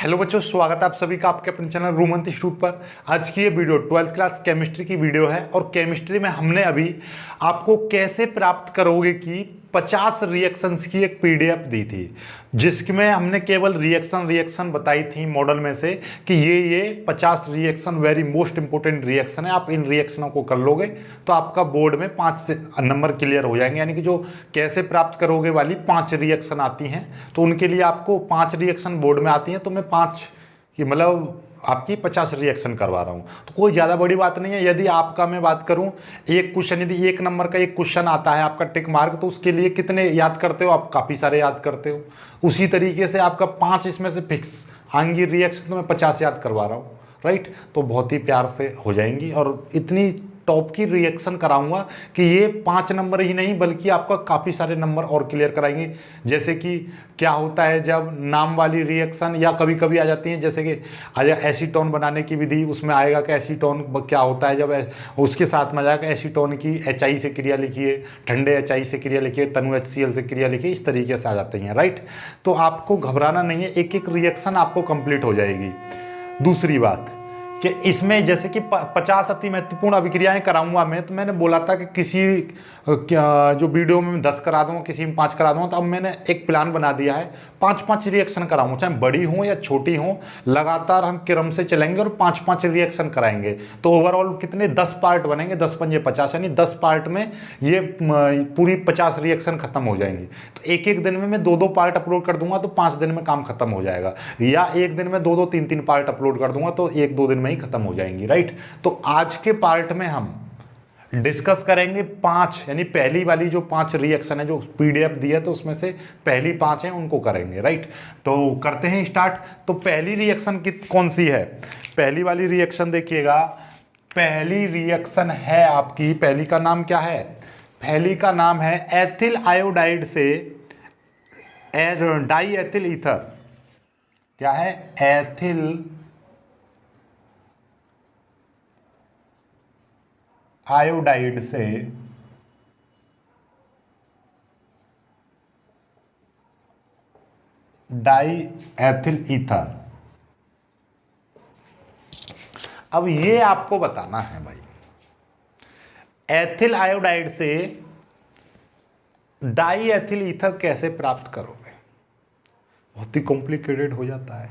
Hello बच्चों, स्वागत है आप सभी का आपके अपने चैनल रूमंत इंस्टीट्यूट पर। आज की ये वीडियो 12th क्लास केमिस्ट्री की वीडियो है और केमिस्ट्री में हमने अभी आपको कैसे प्राप्त करोगे कि 50 रिएक्शंस की एक पीडीएफ दी थी, जिसमें हमने केवल रिएक्शन बताई थी मॉडल में से कि ये 50 reaction very most important reaction है। आप इन रिएक्शनों को कर लोगे तो आपका बोर्ड में 5 नंबर क्लियर हो जाएंगे। यानी कि जो कैसे प्राप्त करोगे वाली 5 रिएक्शन आती हैं तो उनके लिए आपको 5 रिएक्शन बोर्ड में आती हैं, तो मैं 5 की मतलब आपकी 50 रिएक्शन करवा रहा हूँ, तो कोई ज़्यादा बड़ी बात नहीं है। यदि आपका मैं बात करूँ, एक क्वेश्चन यदि 1 नंबर का एक क्वेश्चन आता है आपका टिक मार्क, तो उसके लिए कितने याद करते हो आप? काफ़ी सारे याद करते हो। उसी तरीके से आपका 5 इसमें से फिक्स आएंगी रिएक्शन, तो मैं 50 याद करवा रहा हूँ, राइट। तो बहुत ही प्यार से हो जाएंगी और इतनी टॉप की रिएक्शन कराऊंगा कि ये 5 नंबर ही नहीं बल्कि आपका काफ़ी सारे नंबर और क्लियर कराएंगे। जैसे कि क्या होता है जब नाम वाली रिएक्शन या कभी कभी आ जाती हैं, जैसे कि आजा एसीटोन बनाने की विधि, उसमें आएगा कि एसीटोन क्या होता है, जब उसके साथ में आ जाएगा एसीटोन की HI से क्रिया लिखिए, ठंडे HI से क्रिया लिखिए, तनु HCl से क्रिया लिखिए, इस तरीके से आ जाती हैं, राइट। तो आपको घबराना नहीं है, एक एक रिएक्शन आपको कंप्लीट हो जाएगी। दूसरी बात कि इसमें जैसे कि 50 अति महत्वपूर्ण अभिक्रियाएं कराऊंगा मैं, तो मैंने बोला था कि किसी जो वीडियो में 10 करा दूंगा, किसी में 5 करा दूंगा, तो अब मैंने एक प्लान बना दिया है, 5-5 रिएक्शन कराऊंगा, चाहे बड़ी हो या छोटी हो, लगातार हम क्रम से चलेंगे और 5-5 रिएक्शन कराएंगे। तो ओवरऑल कितने 10 पार्ट बनेंगे, 10 पंजे 50, यानी 10 पार्ट में ये पूरी 50 रिएक्शन खत्म हो जाएंगी। तो एक दिन में मैं 2-2 पार्ट अपलोड कर दूंगा तो 5 दिन में काम खत्म हो जाएगा, या एक दिन में 2-2 3-3 पार्ट अपलोड कर दूंगा तो 1-2 दिन में ही खत्म हो जाएंगी, राइट। तो आज के पार्ट में हम डिस्कस करेंगे 5, यानी पहली वाली जो 5 रिएक्शन है जो पीडीएफ दी है, तो उसमें से पहली 5 हैं उनको करेंगे, राइट। तो करते हैं स्टार्ट। तो पहली रिएक्शन कौन सी है? पहली वाली रिएक्शन देखिएगा, पहली रिएक्शन है आपकी, पहली का नाम क्या है? पहली का नाम है एथिल आयोडाइड से डाई एथिल ईथर। क्या है? एथिल आयोडाइड से डाई एथिल ईथर। अब ये आपको बताना है भाई, एथिल आयोडाइड से डाई एथिल ईथर कैसे प्राप्त करोगे? बहुत ही कॉम्प्लिकेटेड हो जाता है,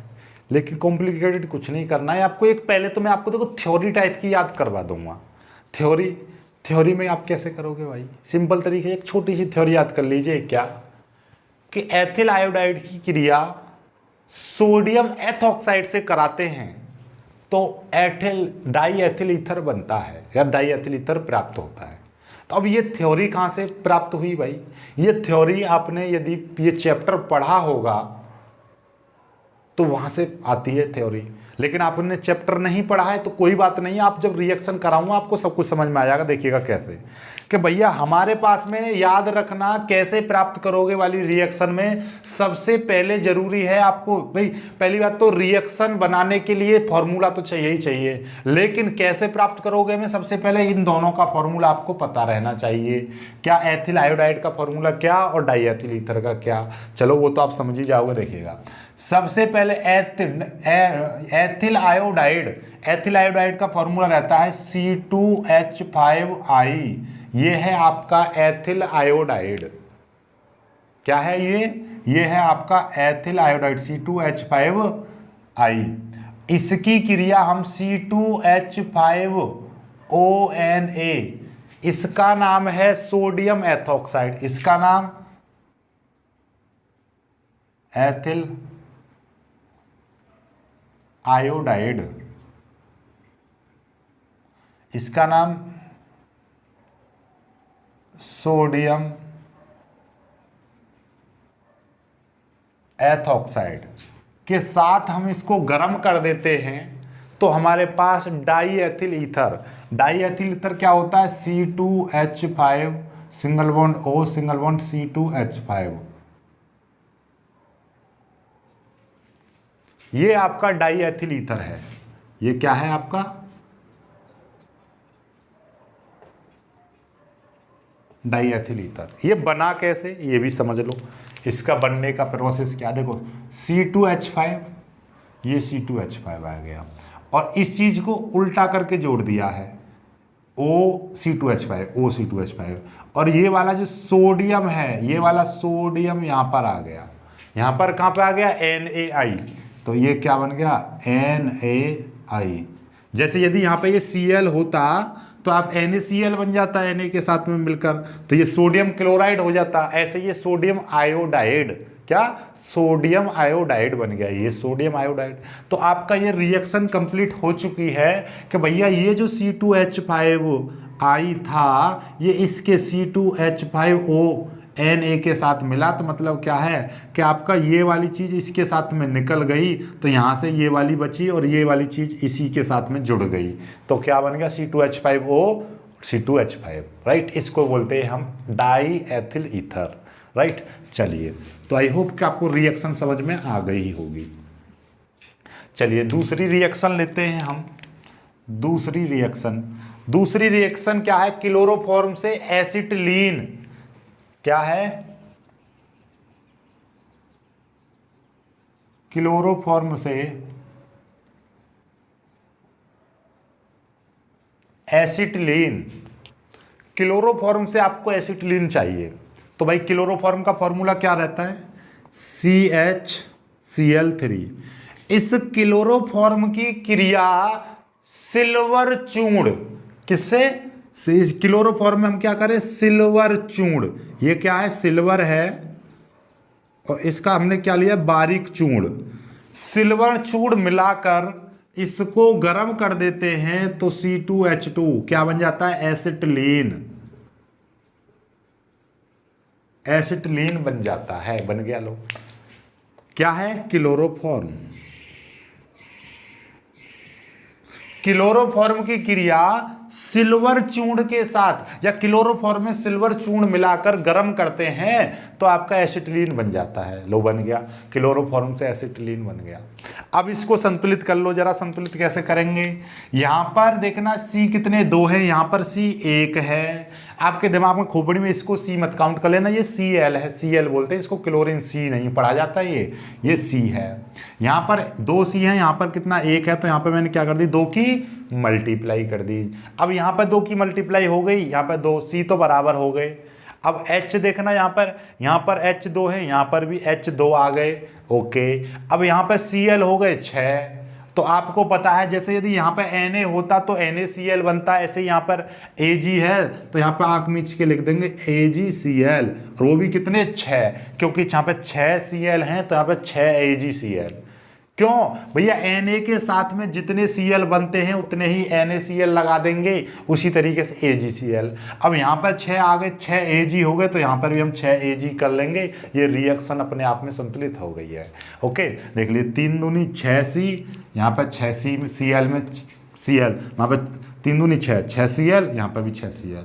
लेकिन कॉम्प्लिकेटेड कुछ नहीं करना है आपको। एक पहले तो मैं आपको देखो थ्योरी टाइप की याद करवा दूंगा। थ्योरी में आप कैसे करोगे भाई? सिंपल तरीके, एक छोटी सी थ्योरी याद कर लीजिए, क्या कि एथिल आयोडाइड की क्रिया सोडियम एथॉक्साइड से कराते हैं तो एथिल डाई एथिल ईथर बनता है या डाई एथिल ईथर प्राप्त होता है। तो अब ये थ्योरी कहाँ से प्राप्त हुई भाई? ये थ्योरी आपने यदि ये चैप्टर पढ़ा होगा तो वहाँ से आती है थ्योरी, लेकिन आपने चैप्टर नहीं पढ़ा है तो कोई बात नहीं है, आप जब रिएक्शन कराऊंगा आपको सब कुछ समझ में आ जाएगा। देखिएगा कैसे कि भैया हमारे पास में याद रखना कैसे प्राप्त करोगे वाली रिएक्शन में सबसे पहले जरूरी है आपको भाई, पहली बात तो रिएक्शन बनाने के लिए फॉर्मूला तो चाहिए ही चाहिए, लेकिन कैसे प्राप्त करोगे में सबसे पहले इन दोनों का फॉर्मूला आपको पता रहना चाहिए। क्या? एथिल आयोडाइड का फॉर्मूला क्या और डाई एथिल ईथर का क्या, चलो वो तो आप समझ ही जाओगे। देखिएगा सबसे पहले एथिल आयोडाइड का फॉर्मूला रहता है C2H5I। ये है आपका एथिल आयोडाइड। क्या है ये है आपका एथिल आयोडाइड C2H5I। इसकी क्रिया हम C2H5ONA, इसका नाम है सोडियम एथॉक्साइड, इसका नाम एथिल आयोडाइड, इसका नाम सोडियम एथॉक्साइड के साथ हम इसको गर्म कर देते हैं तो हमारे पास di ethyl ether. Di ethyl ether क्या होता है? C2H5 single bond O single bond C2H5। ये आपका डाई एथिल ईथर है। ये क्या है आपका? Die ethyl ether. ये बना कैसे ये भी समझ लो। इसका बनने का प्रोसेस क्या, देखो C2H5, ये C2H5 आ गया, और इस चीज को उल्टा करके जोड़ दिया है, OC2H5, और ये वाला जो सोडियम है, ये वाला सोडियम यहाँ पर आ गया, यहाँ पर कहाँ पे आ गया, NaI, तो ये क्या बन गया, NaI। जैसे यदि यहाँ पे ये Cl होता तो आप NaCl बन जाता है Na के साथ में मिलकर, तो ये सोडियम क्लोराइड हो जाता। ऐसे ये सोडियम आयोडाइड, क्या, सोडियम आयोडाइड बन गया, ये सोडियम आयोडाइड। तो आपका ये रिएक्शन कंप्लीट हो चुकी है कि भैया ये जो C2H5I था ये इसके C2H5O Na के साथ मिला, तो मतलब क्या है कि आपका ये वाली चीज़ इसके साथ में निकल गई, तो यहाँ से ये वाली बची और ये वाली चीज़ इसी के साथ में जुड़ गई, तो क्या बन गया, C2H5O C2H5, राइट। इसको बोलते हैं हम डाई एथिल ईथर, राइट। चलिए, तो आई होप कि आपको रिएक्शन समझ में आ गई होगी। चलिए दूसरी रिएक्शन लेते हैं हम। दूसरी रिएक्शन क्या है, क्लोरोफॉर्म से एसिटिलीन, क्या है, क्लोरोफॉर्म से एसिटिलीन। क्लोरोफॉर्म से आपको एसिटिलीन चाहिए, तो भाई क्लोरोफॉर्म का फॉर्मूला क्या रहता है, CHCl3। इस क्लोरोफॉर्म की क्रिया सिल्वर चूर्ण, किससे, क्लोरोफॉर्म में हम क्या करें, सिल्वर चूर्ण, ये क्या है, सिल्वर है, और इसका हमने क्या लिया, बारीक चूर्ण। सिल्वर चूर्ण मिलाकर इसको गर्म कर देते हैं तो C2H2 क्या बन जाता है, एसिटिलीन बन जाता है, बन गया। लो क्या है, क्लोरोफॉर्म। क्लोरोफॉर्म की क्रिया सिल्वर चूर्ण के साथ, या क्लोरोफॉर्म में सिल्वर चूर्ण मिलाकर गर्म करते हैं तो आपका एसिटिलीन बन जाता है। लो बन गया, क्लोरोफॉर्म से एसिटिलीन बन गया। अब इसको संतुलित कर लो जरा, संतुलित कैसे करेंगे, यहां पर देखना C कितने, 2 है, यहां पर C 1 है। आपके दिमाग में खोपड़ी में इसको C मत काउंट कर लेना, ये Cl है, Cl बोलते हैं इसको, क्लोरीन C नहीं पढ़ा जाता, ये C है। यहाँ पर 2 C है, यहाँ पर कितना, 1 है, तो यहाँ पर मैंने क्या कर दी, 2 की मल्टीप्लाई कर दी। अब यहाँ पर 2 की मल्टीप्लाई हो गई, यहाँ पर 2, C तो बराबर हो गए। अब H देखना, यहाँ पर H2 है, यहाँ पर भी H2 आ गए, ओके। अब यहाँ पर Cl हो गए 6, तो आपको पता है जैसे यदि यहाँ पे Na होता तो NaCl बनता है, ऐसे यहाँ पर Ag है तो यहाँ पे आंख मीच के लिख देंगे AgCl, और वो भी कितने, 6, क्योंकि यहाँ पे 6 Cl हैं तो यहाँ पे 6 AgCl। क्यों भैया, Na के साथ में जितने Cl बनते हैं उतने ही NaCl लगा देंगे, उसी तरीके से AgCl। अब यहाँ पर 6 आ गए, 6 Ag हो गए, तो यहाँ पर भी हम 6 Ag कर लेंगे। ये रिएक्शन अपने आप में संतुलित हो गई है, ओके। देख लिए, 3 दूनी 6C, यहाँ पर 6C Cl में Cl, वहाँ पर 3 दूनी 6, 6Cl, यहाँ पर भी 6Cl,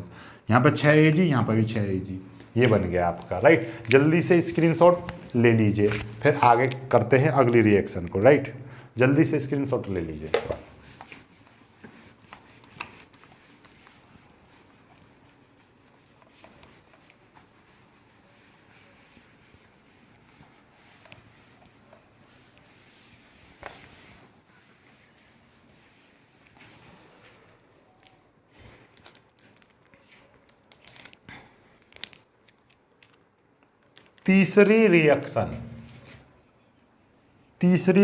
यहाँ पर 6 Ag, यहाँ पर भी 6 Ag, ये बन गया आपका, राइट। जल्दी से स्क्रीनशॉट ले लीजिए, फिर आगे करते हैं अगली रिएक्शन को, राइट। जल्दी से स्क्रीनशॉट ले लीजिए। तीसरी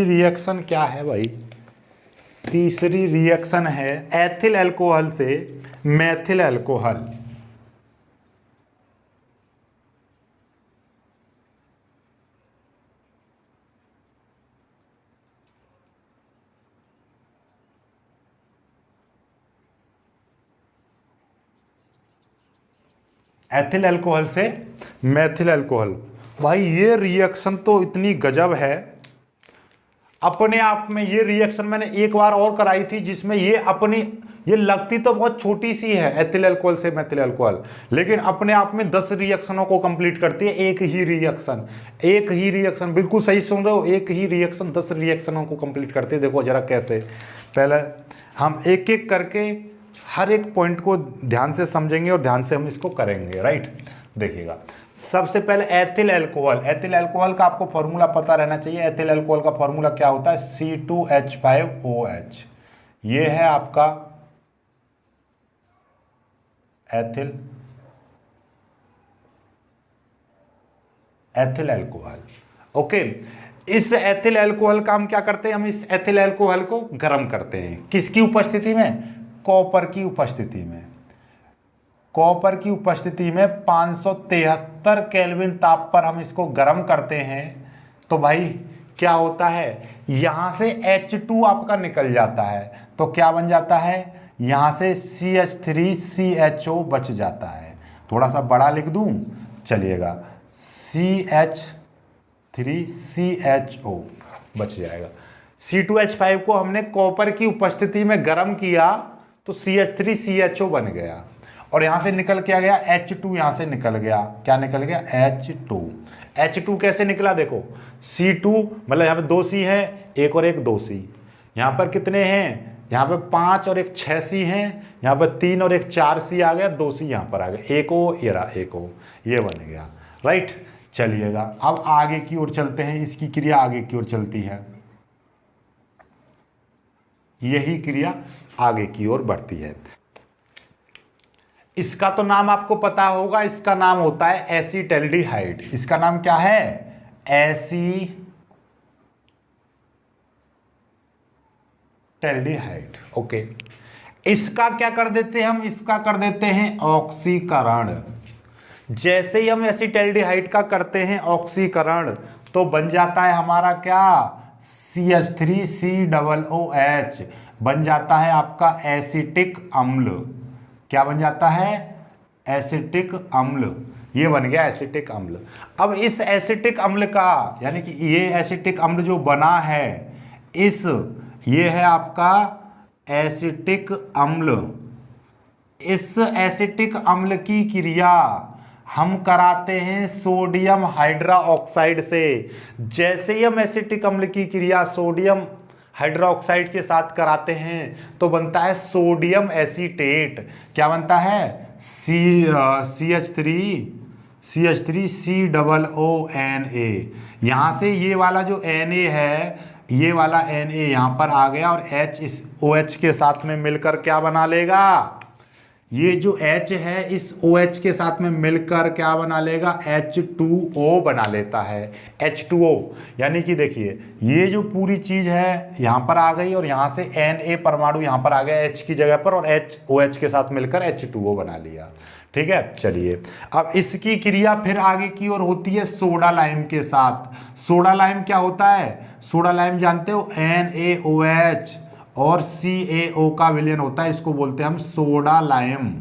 रिएक्शन क्या है भाई, तीसरी रिएक्शन है एथिल अल्कोहल से मेथिल अल्कोहल। एथिल अल्कोहल से मेथिल अल्कोहल, भाई ये रिएक्शन तो इतनी गजब है अपने आप में। ये रिएक्शन मैंने एक बार और कराई थी जिसमें ये लगती तो बहुत छोटी सी है एथिल अल्कोहल से मेथिल अल्कोहल, लेकिन अपने आप में 10 रिएक्शनों को कंप्लीट करती है। एक ही रिएक्शन, बिल्कुल सही सुन रहे हो, एक ही रिएक्शन 10 रिएक्शनों को कंप्लीट करती है। देखो जरा कैसे, पहले हम एक एक करके हर एक पॉइंट को ध्यान से समझेंगे और ध्यान से हम इसको करेंगे, राइट। देखिएगा, सबसे पहले एथिल अल्कोहल, एथिल अल्कोहल का आपको फॉर्मूला पता रहना चाहिए। एथिल अल्कोहल का फॉर्मूला क्या होता है? C2H5OH। ये है आपका एथिल अल्कोहल। ओके, इस एथिल अल्कोहल का हम क्या करते हैं? हम इस एथिल अल्कोहल को गर्म करते हैं। किसकी उपस्थिति में? कॉपर की उपस्थिति में। कॉपर की उपस्थिति में 573 केल्विन ताप पर हम इसको गर्म करते हैं। तो भाई क्या होता है? यहां से H2 आपका निकल जाता है। तो क्या बन जाता है? यहां से CH3CHO बच जाता है। थोड़ा सा बड़ा लिख दूं, चलिएगा, CH3CHO बच जाएगा। C2H5 को हमने कॉपर की उपस्थिति में गर्म किया तो CH3CHO बन गया और यहां से निकल के आ गया H2। यहां से निकल गया, क्या निकल गया? H2। H2 कैसे निकला? देखो, C2 मतलब यहां पे 2 C है, एक और एक 2 C। यहां पर कितने हैं? यहां पे 5 और एक 6 C हैं। यहां पर 3 और एक 4 C आ गया, 2 C यहां पर आ गया, एक ओ ये रहा, एक ओ, ये बन गया। राइट, चलिएगा अब आगे की ओर चलते हैं। इसकी क्रिया आगे की ओर चलती है, यही क्रिया आगे की ओर बढ़ती है। इसका तो नाम आपको पता होगा, इसका नाम होता है एसीटैल्डिहाइड। इसका नाम क्या है? एसीटैल्डिहाइड। ओके, इसका क्या कर देते हैं हम? इसका कर देते हैं ऑक्सीकरण। जैसे ही हम एसीटैल्डिहाइड का करते हैं ऑक्सीकरण तो बन जाता है हमारा क्या? CH3COOH बन जाता है आपका एसिटिक अम्ल। क्या बन जाता है? एसिटिक अम्ल। ये बन गया एसिटिक अम्ल। अब इस एसिटिक अम्ल का, यानी कि ये एसिटिक अम्ल जो बना है, ये है आपका एसिटिक अम्ल। इस एसिटिक अम्ल की क्रिया हम कराते हैं सोडियम हाइड्रोक्साइड से। जैसे ही हम एसिटिक अम्ल की क्रिया सोडियम हाइड्रोक्साइड के साथ कराते हैं तो बनता है सोडियम एसीटेट। क्या बनता है? CH3COONA। यहाँ से ये वाला जो Na है, ये वाला Na यहाँ पर आ गया और H इस OH के साथ में मिलकर क्या बना लेगा? ये जो H है इस OH के साथ में मिलकर क्या बना लेगा? H2O बना लेता है। H2O यानी कि देखिए, ये जो पूरी चीज है यहाँ पर आ गई और यहाँ से Na परमाणु यहाँ पर आ गया H की जगह पर और OH के साथ मिलकर H2O बना लिया। ठीक है, चलिए अब इसकी क्रिया फिर आगे की ओर होती है सोडा लाइम के साथ। सोडा लाइम क्या होता है? सोडा लाइम जानते हो, NaOH और CaO का विलयन होता है, इसको बोलते हैं हम सोडा लाइम।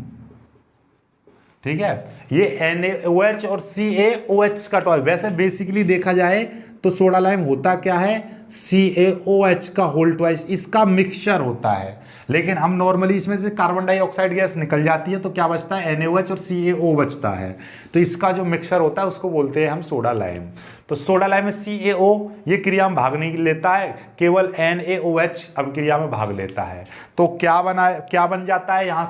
ठीक है, ये NaOH और CaOH का टॉय। वैसे बेसिकली देखा जाए तो सोडा लाइम होता क्या है? CaOH का होल ट्वाइस इसका मिक्सचर होता है, लेकिन हम नॉर्मली इसमें से कार्बन डाइऑक्साइड गैस निकल जाती है तो क्या बचता है? NaOH और CaO बचता है। तो इसका जो मिक्सचर होता है उसको बोलते हैं हम सोडा लाइम। तो सोडा लाइम में CaO ये क्रिया में भाग नहीं लेता है, केवल NaOH अब क्रिया में भाग लेता है। तो क्या बन जाता है? यहाँ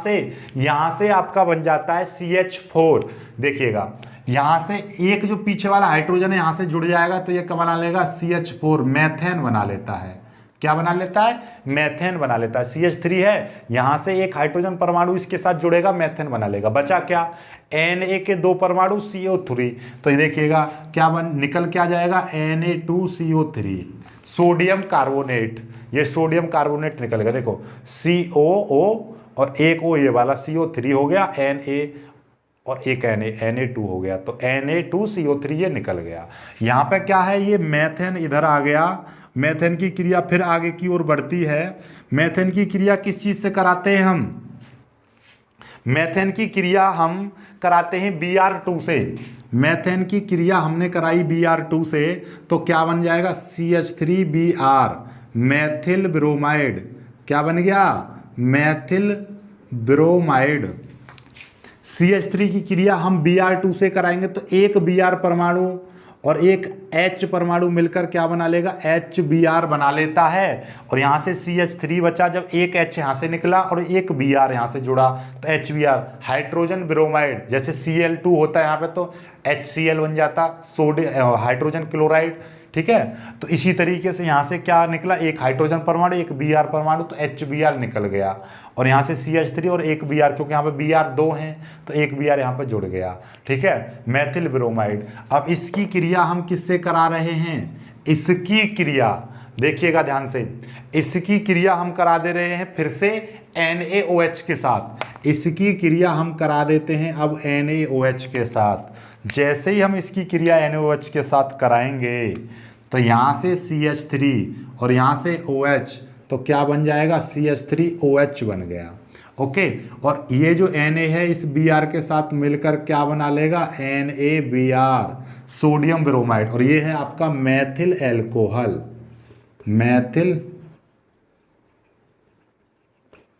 से आपका बन जाता है CH4। देखिएगा, यहाँ से एक जो पीछे वाला हाइड्रोजन है यहाँ से जुड़ जाएगा तो ये क्या बना लेगा? CH4 मैथेन बना लेता है। क्या बना लेता है? मैथेन बना लेता है। CH3 है, यहां से एक हाइड्रोजन परमाणु इसके साथ जुड़ेगा, मैथेन बना लेगा। बचा क्या? Na के 2 परमाणु CO3। तो ये देखिएगा क्या निकल के आ जाएगा? Na2CO3 sodium carbonate. ये सोडियम कार्बोनेट निकल गया। देखो COO और एक O, ये वाला CO3 हो गया, Na और एक Na2 हो गया, तो Na2CO3 ये निकल गया। यहाँ पे क्या है? ये मैथेन इधर आ गया। मैथेन की क्रिया फिर आगे की ओर बढ़ती है। मैथेन की क्रिया किस चीज से कराते हैं हम? मैथेन की क्रिया हम कराते हैं Br2 से। मैथेन की क्रिया हमने कराई Br2 से तो क्या बन जाएगा? CH3Br Maithil bromide. क्या बन गया? मैथिल ब्रोमाइड। CH3 की क्रिया हम Br2 से कराएंगे तो एक Br परमाणु और एक H परमाणु मिलकर क्या बना लेगा, HBr बना लेता है। और यहाँ से CH3 बचा, जब एक H यहाँ से निकला और एक Br यहाँ से जुड़ा तो HBr हाइड्रोजन ब्रोमाइड, जैसे Cl2 होता है यहाँ पे तो HCl बन जाता, सोडियम हाइड्रोजन क्लोराइड, ठीक है। तो इसी तरीके से यहाँ से क्या निकला, एक हाइड्रोजन परमाणु एक Br परमाणु, तो HBr निकल गया। और यहाँ से CH3 और एक Br, क्योंकि यहाँ पे Br 2 हैं तो एक Br यहाँ पे जुड़ गया, ठीक है, मैथिल ब्रोमाइड। अब इसकी क्रिया हम किससे करा रहे हैं, इसकी क्रिया देखिएगा ध्यान से, इसकी क्रिया हम करा दे रहे हैं फिर से NaOH के साथ। इसकी क्रिया हम करा देते हैं अब NaOH के साथ। जैसे ही हम इसकी क्रिया NaOH के साथ कराएंगे तो यहाँ से CH3 और यहाँ से OH, तो क्या बन जाएगा, CH3OH बन गया, ओके। और ये जो Na है इस Br के साथ मिलकर क्या बना लेगा, NaBr, सोडियम ब्रोमाइड। और ये है आपका मैथिल एल्कोहल,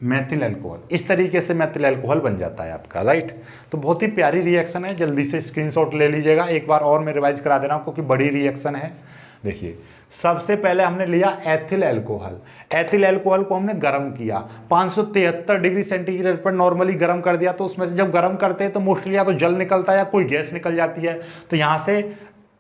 मैथिल एल्कोहल। इस तरीके से मैथिल एल्कोहल बन जाता है आपका, राइट। तो बहुत ही प्यारी रिएक्शन है, जल्दी से स्क्रीनशॉट ले लीजिएगा। एक बार और मैं रिवाइज करा दे रहा हूँ क्योंकि बड़ी रिएक्शन है। देखिए, सबसे पहले हमने लिया एथिल एल्कोहल। एथिल एल्कोहल को हमने गर्म किया, 573 डिग्री सेंटीग्रेड पर नॉर्मली गर्म कर दिया। तो उसमें से जब गर्म करते हैं तो मोस्टली या तो जल निकलता है या कोई गैस निकल जाती है। तो यहाँ से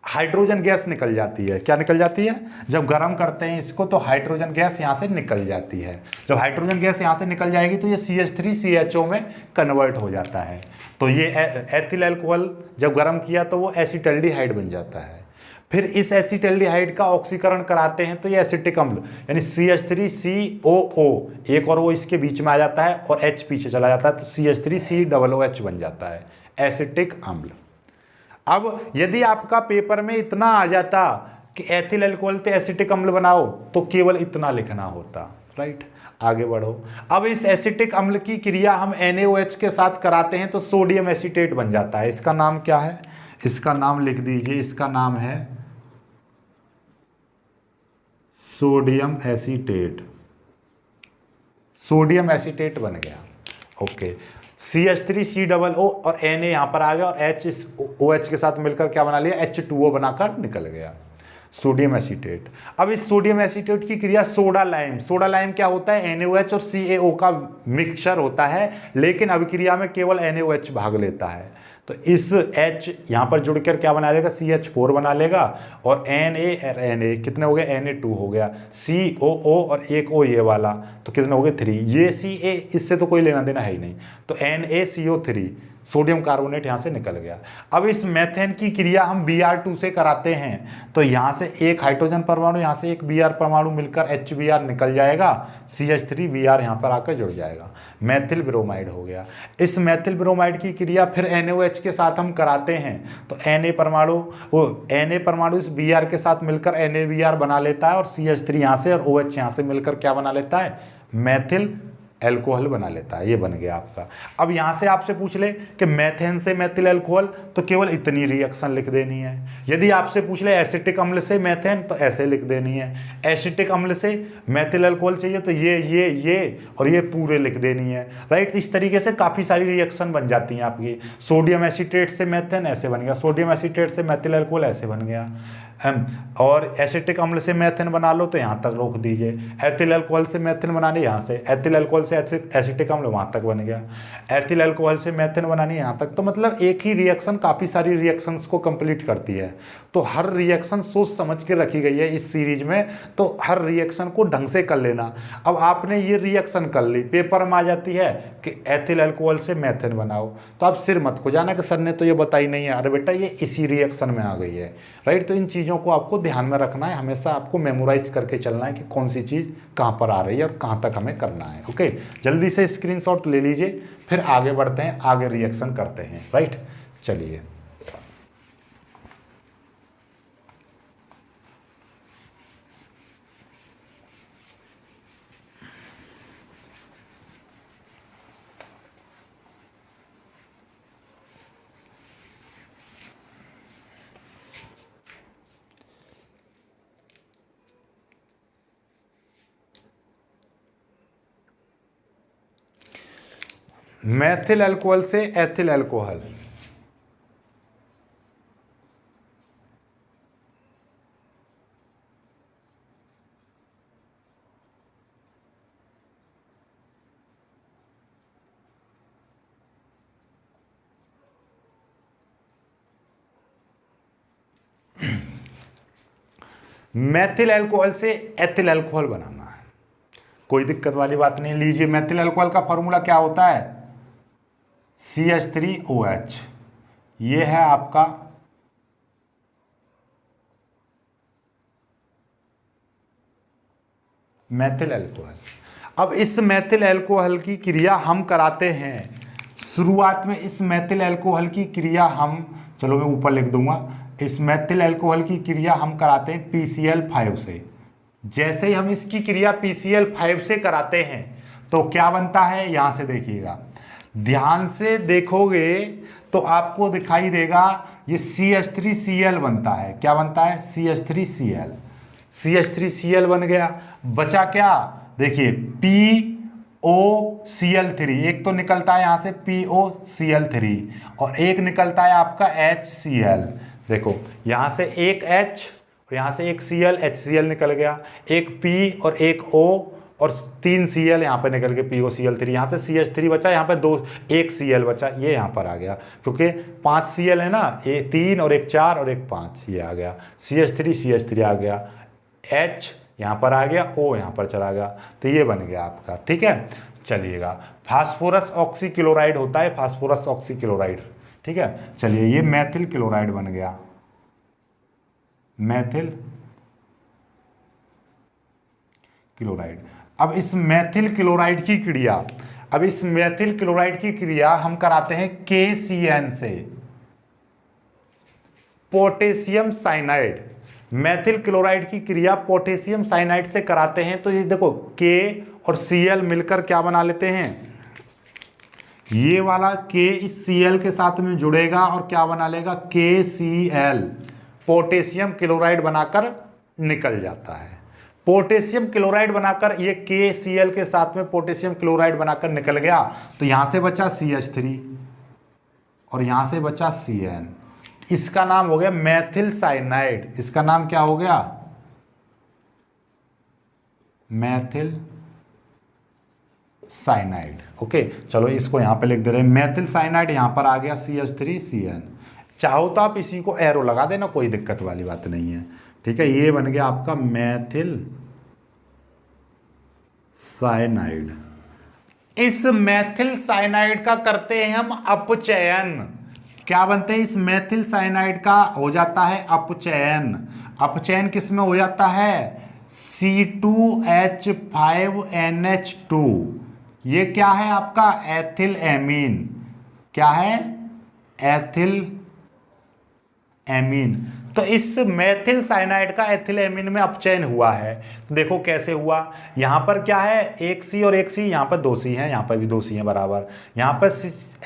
हाइड्रोजन गैस निकल जाती है। क्या निकल जाती है, जब गर्म करते हैं इसको तो हाइड्रोजन गैस यहाँ से निकल जाती है। जब हाइड्रोजन गैस यहाँ से निकल जाएगी तो ये CH3CHO में कन्वर्ट हो जाता है। तो ये एथिल अल्कोहल जब गर्म किया तो वो एसिटल्डिहाइड बन जाता है। फिर इस एसिटल्डिहाइड का ऑक्सीकरण कराते हैं तो ये एसिटिक अम्ल यानी CH3COO, एक और वो इसके बीच में आ जाता है और H पीछे चला जाता है तो CH3COOH बन जाता है, एसिटिक अम्ल। अब यदि आपका पेपर में इतना आ जाता कि एथिल अल्कोहल से एसिटिक अम्ल बनाओ तो केवल इतना लिखना होता, राइट। आगे बढ़ो। अब इस एसिटिक अम्ल की क्रिया हम NaOH के साथ कराते हैं तो सोडियम एसीटेट बन जाता है। इसका नाम क्या है, इसका नाम लिख दीजिए, इसका नाम है सोडियम एसीटेट। सोडियम एसीटेट बन गया, ओके। CH3COO और Na यहाँ पर आ गया और H इस OH के साथ मिलकर क्या बना लिया, H2O बनाकर निकल गया, सोडियम एसीटेट। अब इस सोडियम एसीटेट की क्रिया सोडा लाइम, सोडा लाइम क्या होता है, NaOH और CaO का मिक्सचर होता है, लेकिन अभिक्रिया में केवल NaOH भाग लेता है। तो इस H यहाँ पर जुड़कर क्या बना लेगा, CH4 बना लेगा और Na और Na कितने हो गए, Na2 हो गया, COO और एक O ये वाला तो कितने हो गए 3, ये Ca इससे तो कोई लेना देना है ही नहीं, तो NaCO3 सोडियम कार्बोनेट यहाँ से निकल गया। अब इस मेथेन की क्रिया हम Br2 से कराते हैं तो यहाँ से एक हाइड्रोजन परमाणु यहाँ से एक Br परमाणु मिलकर HBr निकल जाएगा, CH3Br यहाँ पर आकर जुड़ जाएगा, मैथिल ब्रोमाइड हो गया। इस मैथिल ब्रोमाइड की क्रिया फिर NaOH के साथ हम कराते हैं तो Na परमाणु इस Br के साथ मिलकर NaBr बना लेता है और CH3 यहाँ से और OH यहाँ से मिलकर क्या बना लेता है, मैथिल एल्कोहल बना लेता है। ये बन गया आपका। अब यहाँ से आपसे पूछ ले कि मेथेन से मैथिल एल्कोहल तो केवल इतनी रिएक्शन लिख देनी है। यदि आपसे पूछ ले एसिटिक अम्ल से मेथेन तो ऐसे लिख देनी है, एसिटिक अम्ल से मैथिल एल्कोहल चाहिए तो ये और ये पूरे लिख देनी है, राइट। इस तरीके से काफ़ी सारी रिएक्शन बन जाती हैं आपकी। सोडियम एसीटेट से मेथेन ऐसे बन गया, सोडियम एसीटेट से मैथिल एल्कोहल ऐसे बन गया, और एसिटिक अम्ल से मेथेन बना लो तो यहाँ तक रोक दीजिए। एथिल अल्कोहल से मेथेन बनाने यहाँ से, एथिल अल्कोहल से एसिटिक अम्ल वहाँ तक बन गया, एथिल अल्कोहल से मेथेन बनाने यहाँ तक। तो मतलब एक ही रिएक्शन काफ़ी सारी रिएक्शंस को कंप्लीट करती है। तो हर रिएक्शन सोच समझ के रखी गई है इस सीरीज में, तो हर रिएक्शन को ढंग से कर लेना। अब आपने ये रिएक्शन कर ली, पेपर में आ जाती है कि एथिल अल्कोहल से मेथेन बनाओ, तो आप सिर मत खो जाना कि सर ने तो ये बताई नहीं है, अरे बेटा ये इसी रिएक्शन में आ गई है, राइट। तो इन चीज़ों को आपको ध्यान में रखना है, हमेशा आपको मेमोराइज करके चलना है कि कौन सी चीज़ कहाँ पर आ रही है और कहाँ तक हमें करना है, ओके। जल्दी से स्क्रीनशॉट ले लीजिए, फिर आगे बढ़ते हैं, आगे रिएक्शन करते हैं, राइट। चलिए, मैथिल अल्कोहल से एथिल अल्कोहल, मैथिल अल्कोहल से एथिल अल्कोहल बनाना है, कोई दिक्कत वाली बात नहीं। लीजिए मैथिल अल्कोहल का फॉर्मूला क्या होता है, CH3OH, ये है आपका मैथिल अल्कोहल। अब इस मैथिल अल्कोहल की क्रिया हम कराते हैं, शुरुआत में इस मैथिल अल्कोहल की क्रिया हम, चलो मैं ऊपर लिख दूंगा, इस मैथिल अल्कोहल की क्रिया हम कराते हैं PCl5 से। जैसे ही हम इसकी क्रिया PCl5 से कराते हैं तो क्या बनता है, यहां से देखिएगा, ध्यान से देखोगे तो आपको दिखाई देगा ये CH3Cl बनता है। क्या बनता है, CH3Cl, CH3Cl बन गया। बचा क्या, देखिए POCl3, एक तो निकलता है यहां से POCl3 और एक निकलता है आपका HCl। देखो यहां से एक H और यहां से एक Cl, HCl निकल गया, एक P और एक O और 3 Cl यहाँ पे निकल के POCl3, यहाँ से CH3 बचा, यहाँ पे एक Cl बचा, ये यहाँ पर आ गया क्योंकि 5 Cl है ना, एक 3 और एक 4 और एक 5, ये आ गया CH3 आ गया, H यहाँ पर आ गया, O यहाँ पर चला गया, तो ये बन गया आपका। ठीक है, चलिएगा, फास्फोरस ऑक्सीक्लोराइड होता है, फास्फोरस ऑक्सीक्लोराइड। ठीक है, चलिए ये मैथिल क्लोराइड बन गया, मैथिल क्लोराइड। अब इस मैथिल क्लोराइड की क्रिया, अब इस मैथिल क्लोराइड की क्रिया हम कराते हैं KCN से, पोटेशियम साइनाइड। मैथिल क्लोराइड की क्रिया पोटेशियम साइनाइड से कराते हैं तो ये देखो K और Cl मिलकर क्या बना लेते हैं, ये वाला K इस Cl के साथ में जुड़ेगा और क्या बना लेगा, KCl, पोटेशियम क्लोराइड बनाकर निकल जाता है। पोटेशियम क्लोराइड बनाकर, ये KCl के साथ में पोटेशियम क्लोराइड बनाकर निकल गया, तो यहां से बचा CH3 और यहां से बचा Cn, इसका नाम हो गया मैथिल साइनाइड। इसका नाम क्या हो गया, मैथिल साइनाइड। ओके, चलो इसको यहां पे लिख दे रहे हैं मैथिल साइनाइड, यहां पर आ गया CH3Cn। चाहो तो आप इसी को एरो लगा देना, कोई दिक्कत वाली बात नहीं है। ठीक है, ये बन गया आपका मैथिल साइनाइड। इस मैथिल साइनाइड का करते हैं हम अपचयन। क्या बनते हैं, इस मैथिल साइनाइड का हो जाता है अपचयन। अपचयन किस में हो जाता है, C2H5NH2, ये क्या है आपका एथिल एमीन। क्या है, एथिल एमीन। तो इस मैथिल साइनाइड का एथिल एमीन में अपचयन हुआ है। तो देखो कैसे हुआ, यहां पर क्या है, एक C और एक C, यहां पर 2 C है, यहां पर भी 2 C है बराबर, यहां पर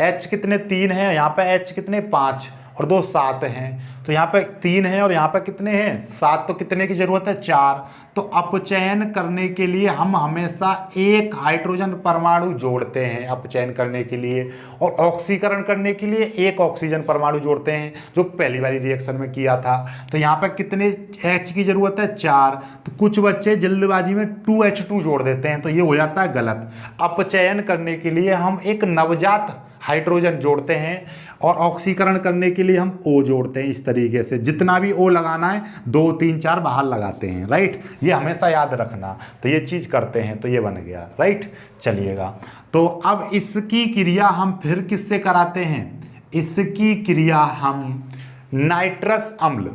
H कितने 3 है, यहां पर H कितने 5 और 2 7 हैं, तो यहाँ पे 3 है और यहाँ पे कितने हैं 7, तो कितने की जरूरत है 4। तो अपचयन करने के लिए हम हमेशा एक हाइड्रोजन परमाणु जोड़ते हैं अपचयन करने के लिए, और ऑक्सीकरण करने के लिए एक ऑक्सीजन परमाणु जोड़ते हैं, जो पहली वाली रिएक्शन में किया था। तो यहाँ पे कितने H की जरूरत है 4, तो कुछ बच्चे जल्दबाजी में 2H2 जोड़ देते हैं, तो ये हो जाता है गलत। अपचयन करने के लिए हम एक नवजात हाइड्रोजन जोड़ते हैं और ऑक्सीकरण करने के लिए हम O जोड़ते हैं। इस तरीके से जितना भी O लगाना है 2 3 4 बाहर लगाते हैं, राइट, ये हमेशा याद रखना। तो ये चीज करते हैं, तो ये बन गया, राइट। चलिएगा, तो अब इसकी क्रिया हम फिर किससे कराते हैं, इसकी क्रिया हम नाइट्रस अम्ल,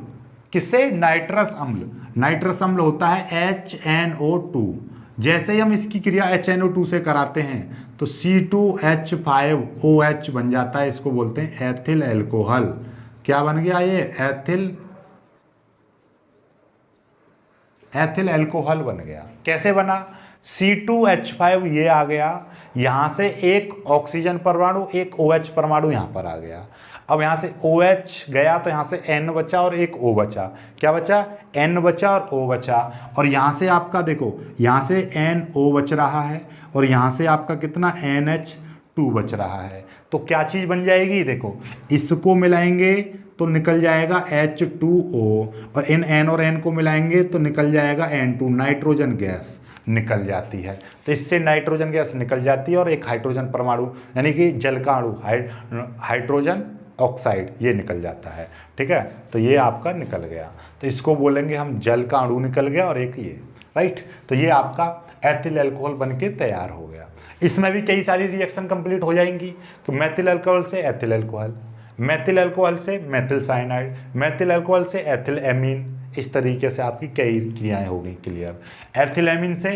किससे, नाइट्रस अम्ल। नाइट्रस अम्ल होता है HNO2। जैसे ही हम इसकी क्रिया HNO2 से कराते हैं तो C2H5OH बन जाता है, इसको बोलते हैं एथिल अल्कोहल। क्या बन गया ये, एथिल अल्कोहल बन गया। कैसे बना, C2H5 ये आ गया, यहां से एक ऑक्सीजन परमाणु एक OH परमाणु यहां पर आ गया। अब यहां से OH गया तो यहां से N बचा और एक O बचा। क्या बचा, N बचा और O बचा, और यहां से आपका देखो यहां से NO बच रहा है और यहां से आपका कितना NH2 बच रहा है। तो क्या चीज बन जाएगी, देखो इसको मिलाएंगे तो निकल जाएगा H2O, और इन N और N को मिलाएंगे तो निकल जाएगा N2, नाइट्रोजन गैस निकल जाती है। तो इससे नाइट्रोजन गैस निकल जाती है और एक हाइड्रोजन परमाणु यानी कि जल का अणु हाइड्रोजन ऑक्साइड ये निकल जाता है। ठीक है, तो ये आपका निकल गया, तो इसको बोलेंगे हम जल का अणु निकल गया, और एक ये, राइट। तो ये आपका एथिल अल्कोहल बन के तैयार हो गया। इसमें भी कई सारी रिएक्शन कंप्लीट हो जाएंगी। तो मैथिल अल्कोहल से एथिल अल्कोहल, मैथिल अल्कोहल से मेथिल साइनाइड, मैथिल अल्कोहल से एथिल एमीन, इस तरीके से आपकी कई क्रियाएं हो गई क्लियर। एथिल एमीन से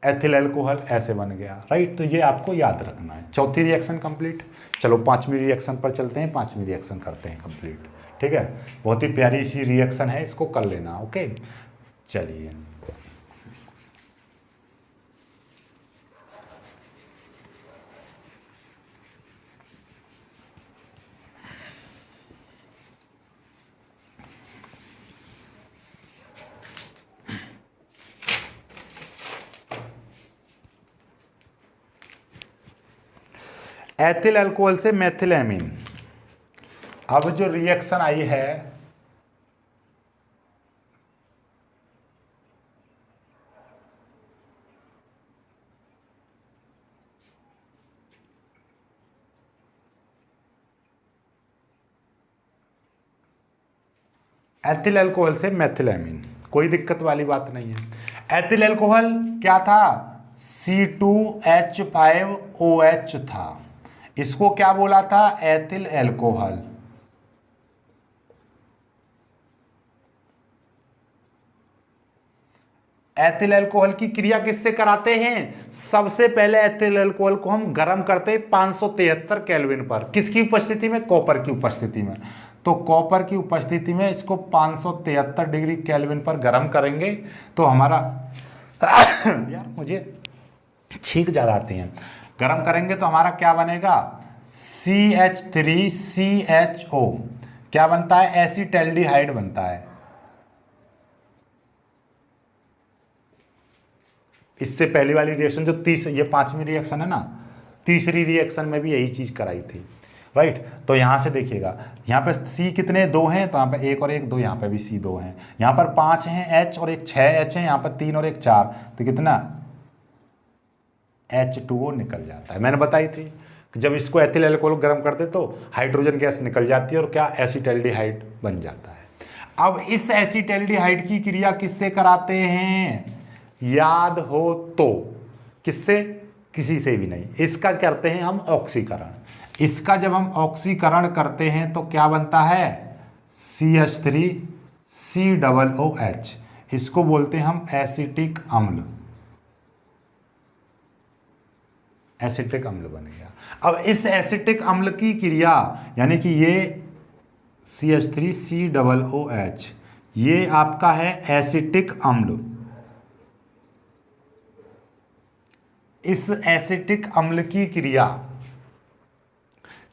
एथिल अल्कोहल ऐसे बन गया, राइट। तो ये आपको याद रखना है। चौथी रिएक्शन कंप्लीट। चलो पांचवी रिएक्शन पर चलते हैं, पांचवी रिएक्शन करते हैं कंप्लीट। ठीक है, बहुत ही प्यारी सी रिएक्शन है, इसको कर लेना। ओके, चलिए एथिल अल्कोहल से मेथिल एमीन। अब जो रिएक्शन आई है एथिल अल्कोहल से मेथिल एमीन, कोई दिक्कत वाली बात नहीं है। एथिल अल्कोहल क्या था? C2H5OH था। इसको क्या बोला था? Ethyl alcohol. एथिल अल्कोहल की क्रिया किससे कराते हैं? सबसे पहले एथिल अल्कोहल को हम गर्म करते हैं 573 केल्विन पर। किसकी उपस्थिति में? कॉपर की उपस्थिति में। तो कॉपर की उपस्थिति में इसको 573 डिग्री केल्विन पर गर्म करेंगे तो हमारा यार मुझे छींक ज़्यादा आती हैं। गर्म करेंगे तो हमारा क्या बनेगा? CH3CHO क्या बनता है? एसीटैल्डिहाइड बनता है। इससे पहली वाली रिएक्शन जो ये पांचवी रिएक्शन है ना, तीसरी रिएक्शन में भी यही चीज कराई थी, राइट। तो यहां से देखिएगा, यहाँ पे C कितने? 2 हैं, तो यहाँ पे 1 और 1 2, यहाँ पे भी C 2 हैं, यहाँ पर 5 हैं H और एक 6 H है, यहाँ पर 3 और 1 4, तो कितना? H2O निकल जाता है। मैंने बताई थी कि जब इसको एथिल अल्कोहल गर्म करते तो हाइड्रोजन गैस निकल जाती है और क्या? एसीटैल्डिहाइड बन जाता है। अब इस एसीटैल्डिहाइड की क्रिया किससे कराते हैं? याद हो तो किससे? किसी से भी नहीं। इसका करते हैं हम ऑक्सीकरण। इसका जब हम ऑक्सीकरण करते हैं तो क्या बनता है? CH3COOH। इसको बोलते हैं हम एसिटिक अम्ल। एसिटिक अम्ल बन गया। अब इस एसिटिक अम्ल की क्रिया यानी कि ये CH3COOH ये आपका है एसिटिक अम्ल। इस एसिटिक अम्ल की क्रिया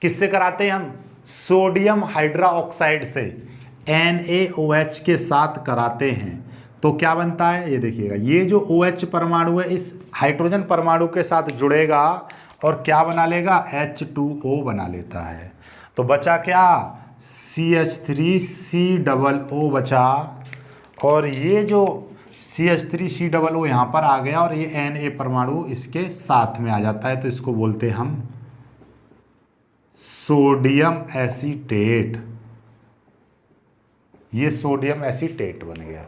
किससे कराते हैं हम? सोडियम हाइड्रोक्साइड से NaOH के साथ कराते हैं। तो क्या बनता है? ये देखिएगा, ये जो OH परमाणु है इस हाइड्रोजन परमाणु के साथ जुड़ेगा और क्या बना लेगा? H2O बना लेता है। तो बचा क्या? CH3COO बचा, और ये जो CH3COO यहाँ पर आ गया और ये Na परमाणु इसके साथ में आ जाता है, तो इसको बोलते हैं हम सोडियम एसीटेट। ये सोडियम एसीटेट बन गया।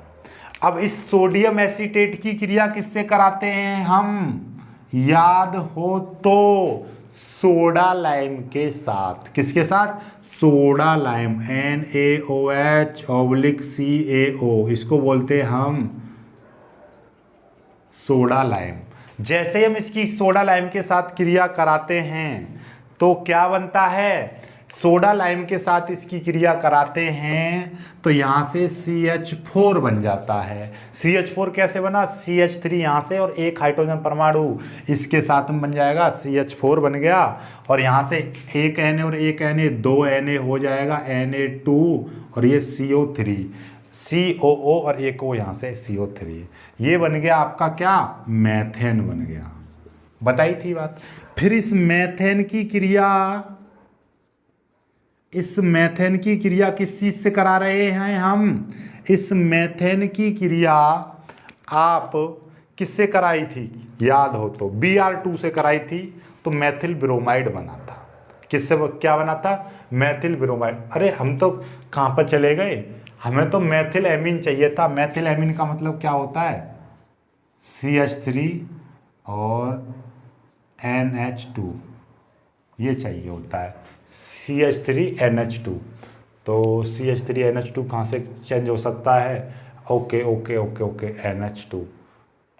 अब इस सोडियम एसीटेट की क्रिया किससे कराते हैं हम? याद हो तो सोडा लाइम के साथ। किसके साथ? सोडा लाइम, NaOH/CaO, इसको बोलते हैं हम सोडा लाइम। जैसे हम इसकी सोडा लाइम के साथ क्रिया कराते हैं तो क्या बनता है? सोडा लाइम के साथ इसकी क्रिया कराते हैं तो यहां से CH4 बन जाता है। CH4 कैसे बना? CH3 यहां से और एक हाइड्रोजन परमाणु इसके साथ में बन जाएगा, CH4 बन गया, और यहां से एक Na और एक Na, 2 Na हो जाएगा, Na2, और ये CO3, COO और एक O यहाँ से CO3, ये बन गया आपका क्या? मैथेन बन गया। बताई थी बात। फिर इस मैथेन की क्रिया किस चीज से करा रहे हैं हम? इस मैथेन की क्रिया आप किससे कराई थी? याद हो तो Br2 से कराई थी, तो मैथिल ब्रोमाइड बना था। किससे क्या बना था, मैथिल ब्रोमाइड। अरे हम तो कहाँ पर चले गए, हमें तो मैथिल एमीन चाहिए था। मैथिल एमीन का मतलब क्या होता है, CH3 और NH2, ये चाहिए होता है CH3NH2। तो CH3NH2 कहाँ से चेंज हो सकता है, okay okay okay okay NH2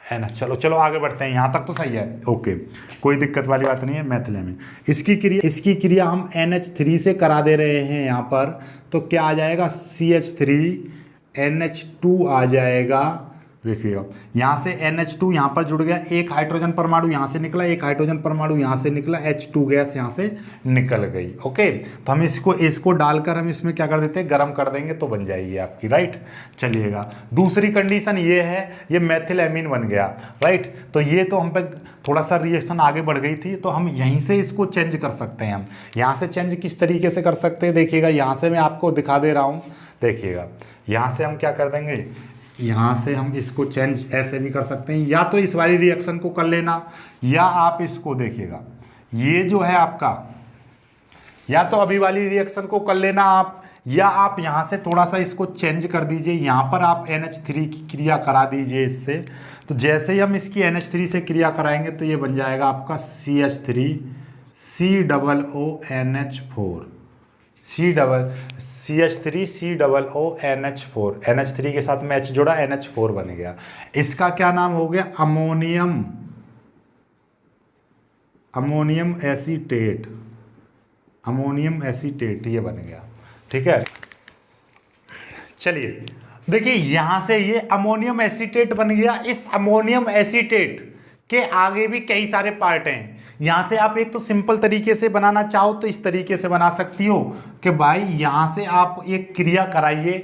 NH। चलो चलो आगे बढ़ते हैं, यहाँ तक तो सही है, ओके कोई दिक्कत वाली बात नहीं है। मैथिलेमिन इसकी क्रिया हम NH3 से करा दे रहे हैं यहाँ पर, तो क्या आ जाएगा, CH3NH2 आ जाएगा। देखिएगा यहाँ से NH2 यहाँ पर जुड़ गया, एक हाइड्रोजन परमाणु यहाँ से निकला, एक हाइड्रोजन परमाणु यहाँ से निकला, H2 गैस यहाँ से निकल गई। ओके, तो हम इसको डालकर हम इसमें क्या कर देते हैं, गर्म कर देंगे तो बन जाएगी आपकी, राइट। चलिएगा दूसरी कंडीशन ये है, ये मैथिल एमीन बन गया, राइट। तो ये तो हम पे थोड़ा सा रिएक्शन आगे बढ़ गई थी, तो हम यहीं से इसको चेंज कर सकते हैं। हम यहाँ से चेंज किस तरीके से कर सकते हैं, देखिएगा यहाँ से मैं आपको दिखा दे रहा हूँ। देखिएगा यहाँ से हम क्या कर देंगे, यहाँ से हम इसको चेंज ऐसे भी कर सकते हैं, या तो इस वाली रिएक्शन को कर लेना, या आप इसको देखिएगा, ये जो है आपका, या तो अभी वाली रिएक्शन को कर लेना आप, या आप यहाँ से थोड़ा सा इसको चेंज कर दीजिए, यहाँ पर आप NH3 की क्रिया करा दीजिए इससे। तो जैसे ही हम इसकी NH3 से क्रिया कराएंगे तो ये बन जाएगा आपका CH3COONH4, CH3COONH4, NH3 के साथ में H जोड़ा, NH4 बन गया। इसका क्या नाम हो गया, अमोनियम एसीटेट, ये बन गया, ठीक है। चलिए देखिए यहाँ से ये अमोनियम एसीटेट बन गया। इस अमोनियम एसीटेट के आगे भी कई सारे पार्ट हैं। यहाँ से आप एक तो सिंपल तरीके से बनाना चाहो तो इस तरीके से बना सकती हो कि भाई यहाँ से आप एक क्रिया कराइए।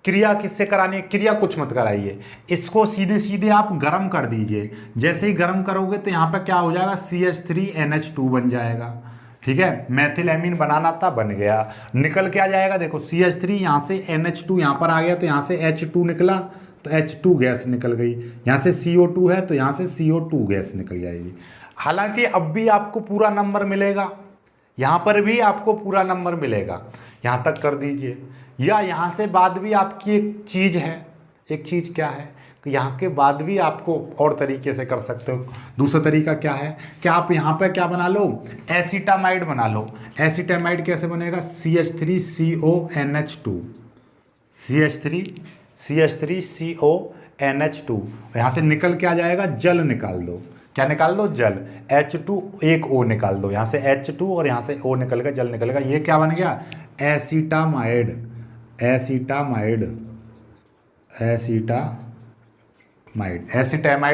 क्रिया किससे करानी है, क्रिया कुछ मत कराइए, इसको सीधे सीधे आप गर्म कर दीजिए। जैसे ही गर्म करोगे तो यहाँ पर क्या हो जाएगा, CH3NH2 बन जाएगा, ठीक है। मैथिल एमीन बनाना था, बन गया। निकल के आ जाएगा, देखो CH3 यहाँ से NH2 यहाँ पर आ गया, तो यहाँ से H2 निकला, तो H2 गैस निकल गई। यहाँ से CO2 है तो यहाँ से CO2 गैस निकल जाएगी। हालांकि अब भी आपको पूरा नंबर मिलेगा, यहाँ पर भी आपको पूरा नंबर मिलेगा, यहाँ तक कर दीजिए। या यहाँ से बाद भी आपकी एक चीज़ है, एक चीज़ क्या है कि यहाँ के बाद भी आपको और तरीके से कर सकते हो। दूसरा तरीका क्या है कि आप यहाँ पर क्या बना लो, एसिटामाइड बना लो। एसिटामाइड कैसे बनेगा, CH3CONH2, CH3CONH2, यहाँ से निकल के आ जाएगा, जल निकाल दो। क्या निकाल दो, जल। H2 एक O निकाल दो, यहाँ से H2 और यहाँ से O निकल गया, जल निकल गया। ये क्या बन गया, एसिटामाइड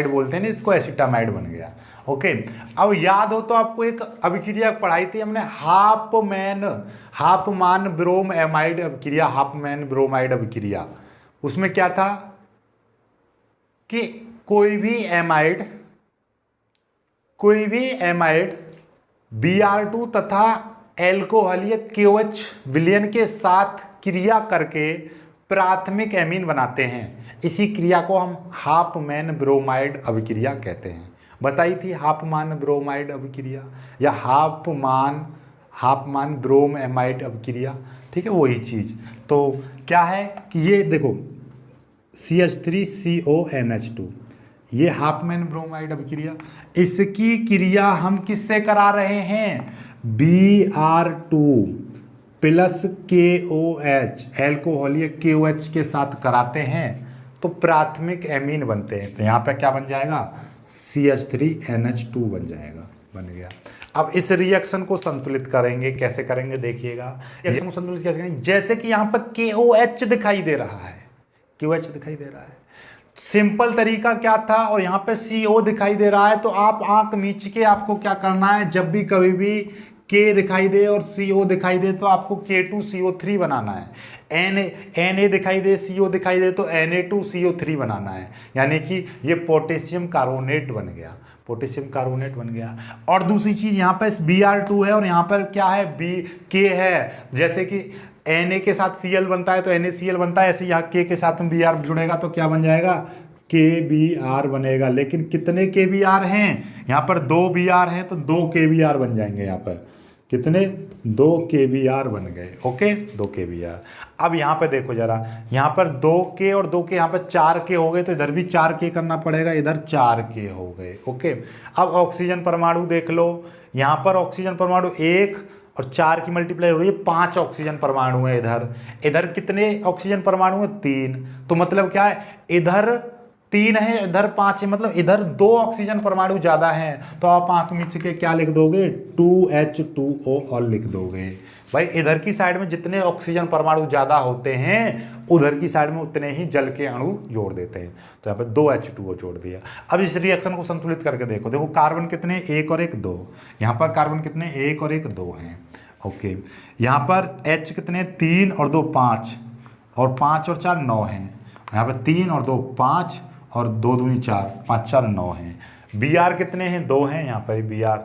बोलते हैं ना इसको, एसिटामाइड बन गया। ओके, अब याद हो तो आपको एक अभिक्रिया पढ़ाई थी हमने, हाफमान ब्रोम एमाइड अभिक्रिया, हाफमैन ब्रोमाइड अभिक्रिया। उसमें क्या था कि कोई भी एमाइड Br2 तथा एल्कोहलीय KOH विलयन के साथ क्रिया करके प्राथमिक एमीन बनाते हैं। इसी क्रिया को हम हाफमैन ब्रोमाइड अभिक्रिया कहते हैं। बताई थी हाफमान ब्रोमाइड अभिक्रिया या हाफमान ब्रोम एमाइड अभिक्रिया, ठीक है, वही चीज़। तो क्या है कि ये देखो CH3CONH2, ये हाफमैन ब्रोमाइड अभिक्रिया, इसकी क्रिया हम किससे करा रहे हैं, Br2 प्लस KOH, एल्कोहलीय KOH के साथ कराते हैं तो प्राथमिक एमीन बनते हैं। तो यहाँ पे क्या बन जाएगा, CH3NH2 बन जाएगा, बन गया। अब इस रिएक्शन को संतुलित करेंगे, कैसे करेंगे देखिएगा। रिएक्शन को संतुलित कैसे करेंगे, जैसे कि यहाँ पर KOH दिखाई दे रहा है, KOH दिखाई दे रहा है, सिंपल तरीका क्या था, और यहाँ पे CO दिखाई दे रहा है, तो आप आंख मीच के आपको क्या करना है, जब भी कभी भी K दिखाई दे और CO दिखाई दे तो आपको K2CO3 बनाना है। Na दिखाई दे, CO दिखाई दे तो Na2CO3 बनाना है, यानी कि ये पोटेशियम कार्बोनेट बन गया, पोटेशियम कार्बोनेट बन गया। और दूसरी चीज़ यहाँ पर Br2 है और यहाँ पर क्या है, K है। जैसे कि Na के साथ Cl बनता है तो NaCl बनता है, ऐसे यहाँ K के साथ में Br जुड़ेगा तो क्या बन जाएगा, KBr बनेगा। लेकिन कितने KBr हैं, यहाँ पर 2 Br हैं तो 2 KBr बन जाएंगे। यहाँ पर कितने 2 kbr बन गए। Okay 2 kbr। अब यहाँ पे देखो जरा, यहाँ पर 2k और 2k यहाँ पर 4k हो गए, तो इधर भी 4k करना पड़ेगा, इधर 4k हो गए। ओके अब ऑक्सीजन परमाणु देख लो, यहाँ पर ऑक्सीजन परमाणु 1 और 4 की मल्टीप्लाई हो रही है, 5 ऑक्सीजन परमाणु है इधर। इधर कितने ऑक्सीजन परमाणु है 3, तो मतलब क्या है, इधर 3 है इधर 5 है, मतलब इधर 2 ऑक्सीजन परमाणु ज्यादा हैं, तो आप आंख मिच के क्या लिख दोगे 2H2O और लिख दोगे। भाई इधर की साइड में जितने ऑक्सीजन परमाणु ज्यादा होते हैं उधर की साइड में उतने ही जल के अणु जोड़ देते हैं, तो यहाँ पर 2H2O जोड़ दिया। अब इस रिएक्शन को संतुलित करके देखो, देखो कार्बन कितने 1 और 1 2, यहाँ पर कार्बन कितने 1 और 1 2 हैं। ओके यहाँ पर H कितने 3 और 2 5, और 5 और 4 9 हैं, यहाँ पर 3 और 2 5 और 2 दूनी 4, 5 4 9 हैं। Br कितने हैं 2 हैं, यहाँ पर Br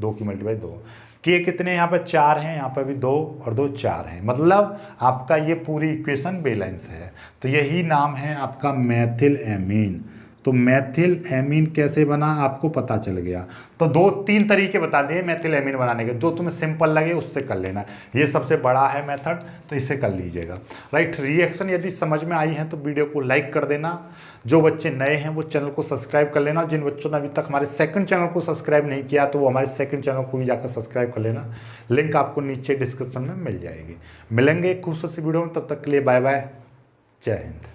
2 की मल्टीप्लाई 2। K कितने यहाँ पर 4 हैं, यहाँ पर भी 2 और 2 4 हैं, मतलब आपका ये पूरी इक्वेशन बैलेंस है। तो यही नाम है आपका मैथिल एमीन। तो मैथिल एमीन कैसे बना आपको पता चल गया। तो 2-3 तरीके बता दिए मैथिल एमीन बनाने के, जो तुम्हें सिंपल लगे उससे कर लेना, ये सबसे बड़ा है मेथड, तो इससे कर लीजिएगा। राइट, रिएक्शन यदि समझ में आई है तो वीडियो को लाइक कर देना, जो बच्चे नए हैं वो चैनल को सब्सक्राइब कर लेना, जिन बच्चों ने अभी तक हमारे सेकंड चैनल को सब्सक्राइब नहीं किया तो वो हमारे सेकंड चैनल को भी जाकर सब्सक्राइब कर लेना, लिंक आपको नीचे डिस्क्रिप्शन में मिल जाएगी। मिलेंगे एक खूबसूरत सी वीडियो में, तब तक के लिए बाय बाय, जय हिंद।